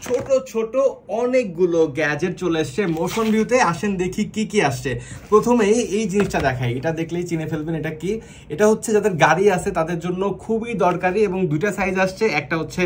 ছোট ছোট অনেকগুলো গ্যাজেট চলে এসছে মোশন ভিউতে। আসেন দেখি কি কি আসছে। প্রথমেই এই জিনিসটা দেখাই, এটা দেখলেই চিনে ফেলবেন এটা কি। এটা হচ্ছে যাদের গাড়ি আছে তাদের জন্য খুবই দরকারি এবং দুইটা সাইজ আসছে, একটা হচ্ছে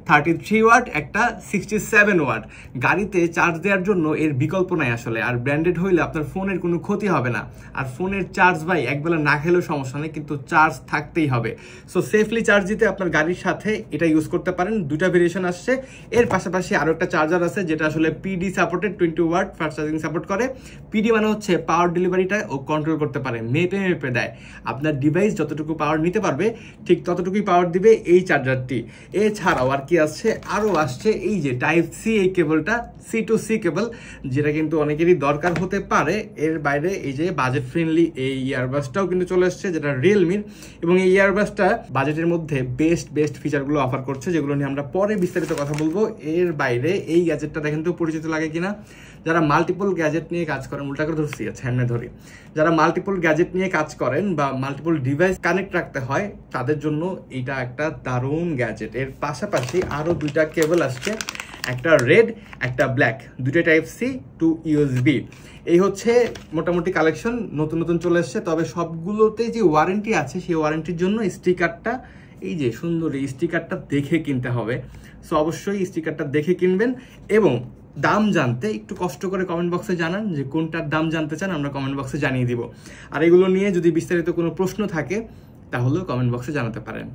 33 ওয়াট, একটা 67 ওয়াট। গাড়িতে চার্জ দেওয়ার জন্য এর বিকল্প নাই আসলে, আর ব্র্যান্ডেড হইলে আপনার ফোনের কোনো ক্ষতি হবে না। আর ফোনের চার্জ ভাই একবেলা না খেলেও সমস্যা নেই, কিন্তু চার্জ থাকতেই হবে। সো সেফলি চার্জ দিতে আপনার গাড়ির সাথে এটা ইউজ করতে পারেন। দুটা ভেরিয়েশন আসছে। এর পাশাপাশি আরো একটা চার্জার আছে যেটা আসলে PD supported, 20 watt fast charging support করে। পিডি মানে হচ্ছে পাওয়ার ডেলিভারিটা ও কন্ট্রোল করতে পারে, মেপে মেপে দেয়। আপনার ডিভাইস যতটুকু পাওয়ার নিতে পারবে ঠিক ততটুকুই পাওয়ার দিবে এই চার্জারটি। এছাড়াও আর কি আসছে, আরও আসছে এই যে টাইপ সি এই কেবলটা, সি টু সি কেবল, যেটা কিন্তু অনেকেরই দরকার হতে পারে। এর বাইরে এই যে বাজেট ফ্রেন্ডলি এই ইয়ারবাসটাও কিন্তু চলে আসছে, যেটা রিয়েলমির, এবং এই ইয়ারবাসটা বাজেটের মধ্যে বেস্ট ফিচারগুলো অফার করছে, যেগুলো নিয়ে আমরা পরে বিস্তারিত কথা বলবো। এর বাইরে এই গ্যাজেটটা দেখেন তো পরিচিত লাগে কিনা। যারা মাল্টিপল গ্যাজেট নিয়ে কাজ করেন, উল্টা করে ধরছি, সামনে ধরি, যারা মাল্টিপল গ্যাজেট নিয়ে কাজ করেন বা মাল্টিপল ডিভাইস কানেক্ট রাখতে হয় তাদের জন্য এটা একটা দারুণ গ্যাজেট। এর পাশাপাশি আরো দুইটা কেবল আসছে, একটা রেড একটা ব্ল্যাক, দুইটা টাইপ সি টু ইউএসবি। এই হচ্ছে মোটামুটি কালেকশন, নতুন নতুন চলে এসছে। তবে সবগুলোতে যে ওয়ারেন্টি আছে সেই ওয়ারেন্টির জন্য স্টিকারটা, এই যে সুন্দর এই স্টিকারটা দেখে কিনতে হবে। সো অবশ্যই স্টিকারটা দেখে কিনবেন। এবং দাম জানতে একটু কষ্ট করে কমেন্ট বক্সে জানান যে কোনটার দাম জানতে চান, আমরা কমেন্ট বক্সে জানিয়ে দিব। আর এগুলো নিয়ে যদি বিস্তারিত কোনো প্রশ্ন থাকে তাহলেও কমেন্ট বক্সে জানাতে পারেন।